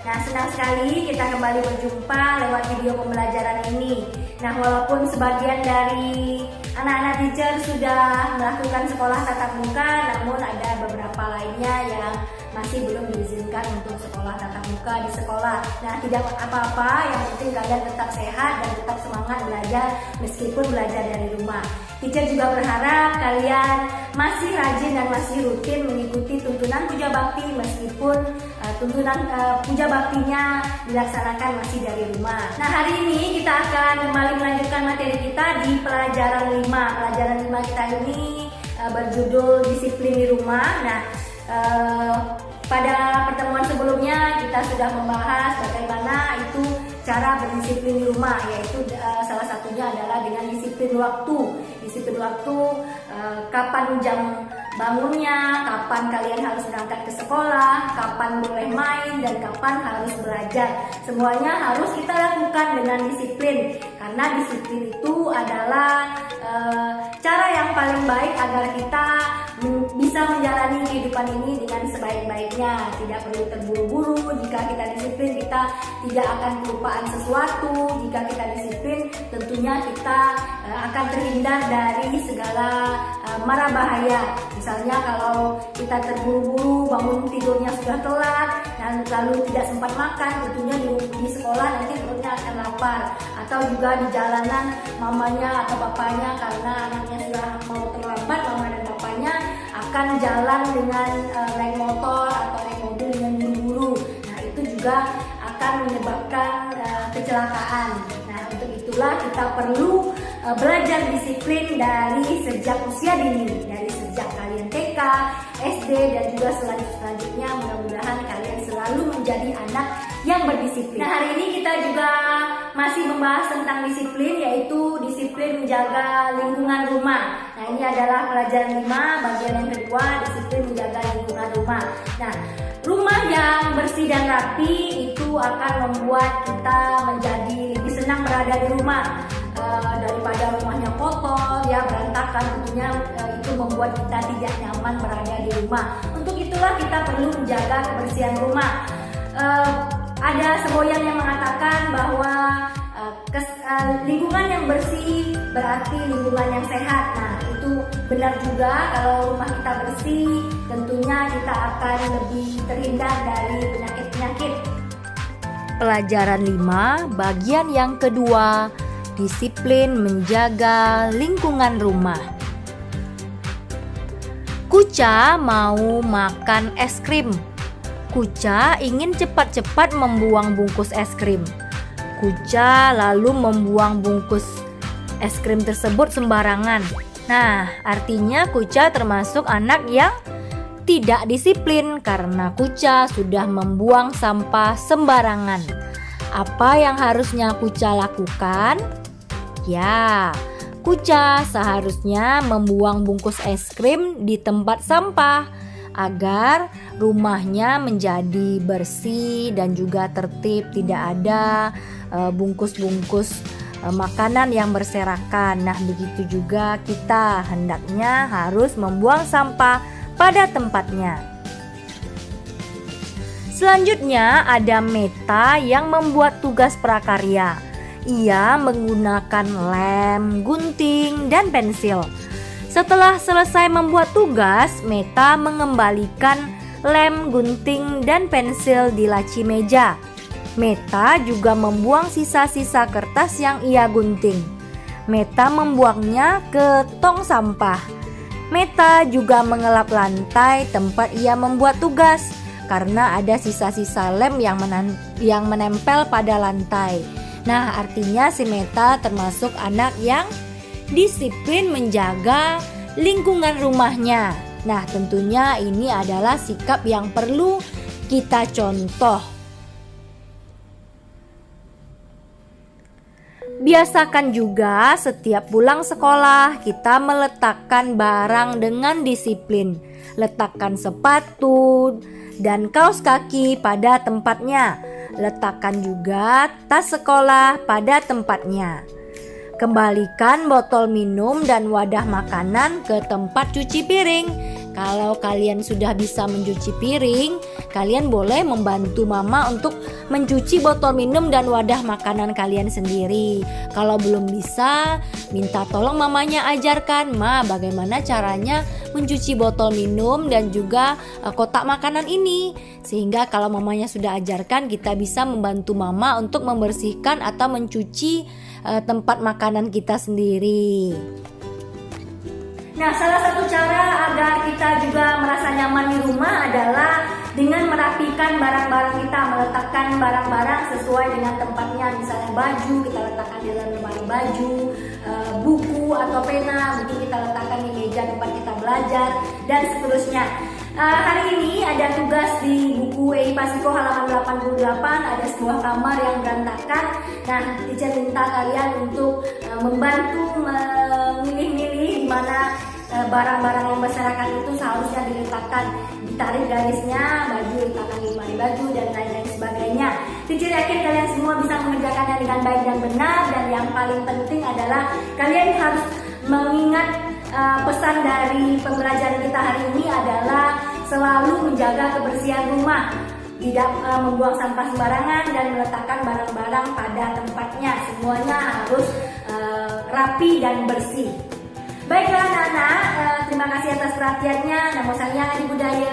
Nah, senang sekali kita kembali berjumpa lewat video pembelajaran ini. Nah, walaupun sebagian dari anak-anak teacher sudah melakukan sekolah tatap muka, namun ada beberapa lainnya yang masih belum diizinkan untuk sekolah tatap muka di sekolah. Nah, tidak apa-apa, yang penting kalian tetap sehat dan tetap semangat belajar meskipun belajar dari rumah. Teacher juga berharap kalian masih rajin dan masih rutin mengikuti tuntunan puja bakti meskipun tuntunan puja baktinya dilaksanakan masih dari rumah. Nah, hari ini kita akan kembali melanjutkan materi kita di pelajaran 5. Pelajaran 5 kita ini berjudul disiplin di rumah. Nah, pada pertemuan sebelumnya kita sudah membahas bagaimana itu cara berdisiplin di rumah, yaitu salah satunya adalah dengan disiplin waktu. Disiplin waktu, kapan jam bangunnya, kapan kalian harus berangkat ke sekolah, kapan boleh main, dan kapan harus belajar. Semuanya harus kita lakukan dengan disiplin, karena disiplin itu adalah cara yang paling baik agar kita bisa menjalani kehidupan ini dengan sebaik-baiknya. Tidak perlu terburu-buru. Jika kita disiplin, kita tidak akan kelupaan sesuatu. Jika kita disiplin, tentunya kita akan terhindar dari segala mara bahaya. Misalnya kalau kita terburu-buru, bangun tidurnya sudah telat, dan lalu tidak sempat makan, tentunya di sekolah nanti perutnya akan lapar. Atau juga di jalanan mamanya atau bapaknya, karena anaknya sudah mau terlambat, mama dan bapaknya akan jalan dengan naik motor atau naik mobil dengan buru-buru. Nah, itu juga akan menyebabkan kecelakaan. Nah, untuk itulah kita perlu belajar disiplin dari sejak usia dini, dari sejak kalian TK, SD, dan juga selanjutnya. Mudah-mudahan kalian selalu menjadi anak yang berdisiplin. Nah, hari ini kita juga masih membahas tentang disiplin, yaitu disiplin menjaga lingkungan rumah. Nah, ini adalah pelajaran 5, bagian yang kedua, disiplin menjaga lingkungan rumah. Nah, rumah yang bersih dan rapi itu akan membuat kita menjadi lebih senang berada di rumah daripada rumahnya kotor, ya berantakan. Tentunya itu membuat kita tidak nyaman berada di rumah. Untuk itulah kita perlu menjaga kebersihan rumah. Ada semboyan yang mengatakan bahwa lingkungan yang bersih berarti lingkungan yang sehat. Nah, itu benar juga. Kalau rumah kita bersih, tentunya kita akan lebih terhindar dari penyakit-penyakit. Pelajaran 5, bagian yang kedua, disiplin menjaga lingkungan rumah. Kuca mau makan es krim. Kuca ingin cepat-cepat membuang bungkus es krim. Kuca lalu membuang bungkus es krim tersebut sembarangan. Nah, artinya Kuca termasuk anak yang tidak disiplin karena Kuca sudah membuang sampah sembarangan. Apa yang harusnya Kuca lakukan? Ya, Kuca seharusnya membuang bungkus es krim di tempat sampah agar rumahnya menjadi bersih dan juga tertib, tidak ada bungkus-bungkus makanan yang berserakan. Nah, begitu juga kita hendaknya harus membuang sampah pada tempatnya. Selanjutnya ada Meta yang membuat tugas prakarya. Ia menggunakan lem, gunting, dan pensil. Setelah selesai membuat tugas, Meta mengembalikan lem, gunting, dan pensil di laci meja. Meta juga membuang sisa-sisa kertas yang ia gunting. Meta membuangnya ke tong sampah. Meta juga mengelap lantai tempat ia membuat tugas karena ada sisa-sisa lem yang menempel pada lantai. Nah, artinya si Meta termasuk anak yang disiplin menjaga lingkungan rumahnya. Nah, tentunya ini adalah sikap yang perlu kita contoh. Biasakan juga setiap pulang sekolah kita meletakkan barang dengan disiplin. Letakkan sepatu dan kaos kaki pada tempatnya. Letakkan juga tas sekolah pada tempatnya. Kembalikan botol minum dan wadah makanan ke tempat cuci piring. Kalau kalian sudah bisa mencuci piring, kalian boleh membantu mama untuk mencuci botol minum dan wadah makanan kalian sendiri. Kalau belum bisa, minta tolong mamanya ajarkan, Ma, bagaimana caranya mencuci botol minum dan juga kotak makanan ini. Sehingga kalau mamanya sudah ajarkan, kita bisa membantu mama untuk membersihkan atau mencuci tempat makanan kita sendiri. Nah, salah satu cara agar kita juga merasa nyaman di rumah adalah dengan merapikan barang-barang kita, meletakkan barang-barang sesuai dengan tempatnya. Misalnya baju kita letakkan di dalam lemari baju, buku atau pena mungkin kita letakkan di meja tempat kita belajar, dan seterusnya. Hari ini ada tugas di buku EI Pasiko halaman 88, ada sebuah kamar yang berantakan. Nah, teacher minta kalian untuk membantu memilih-milih di mana barang-barang yang berserakan itu seharusnya diletakkan, ditarik garisnya, baju diletakkan di lemari baju dan lain-lain sebagainya. Teacher yakin kalian semua bisa mengerjakannya dengan baik dan benar, dan yang paling penting adalah kalian harus mengingat pesan dari pembelajaran kita hari ini adalah selalu menjaga kebersihan rumah, tidak membuang sampah sembarangan dan meletakkan barang-barang pada tempatnya. Semuanya harus rapi dan bersih. Baiklah anak-anak, terima kasih atas perhatiannya. Namo Sang Hyang Adi Budaya.